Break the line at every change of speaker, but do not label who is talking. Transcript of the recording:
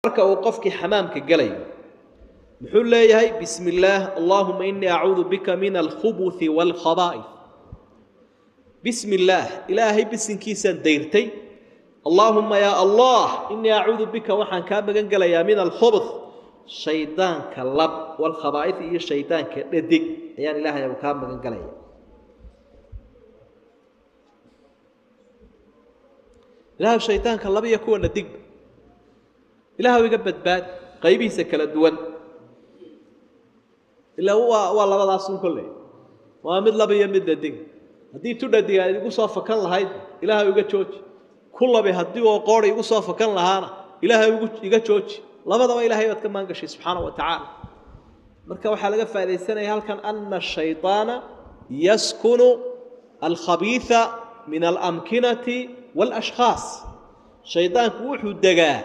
marka uu qofkii xamaamka galay muxuu leeyahay bismillaah allahumma inni a'uudu bika min al-khubuthi wal khaba'ith bismillaah ilaahay bisinkiisa deyrtay allahumma ya allah inni a'uudu bika waxaan ka magan galayaa min al-khubuth shaydaanka lab wal khaba'ith iyo shaydaanka dhadig ayaan ilaahay ka magan galayaa ilaahay shaydaanka lab iyo kuwa dhadig ilaahay iga badbaad qaybihiisa kala duwan إلا هو الله هذا أصلا كله وامد الله بيمد الدين هدي تودع دي يقول صافة كان لهاي إلهي يقول شوش كله بهدي وقاري يقول صافة كان لهانا إلهي يقول شوش الله هذا إلهي يتكلم عنك شيء سبحانه وتعالى مركب حلقة في هذه السنة هل كان أن الشيطان يسكن الخبيث من الأمكنة والأشخاص شيطان كوح الدجاج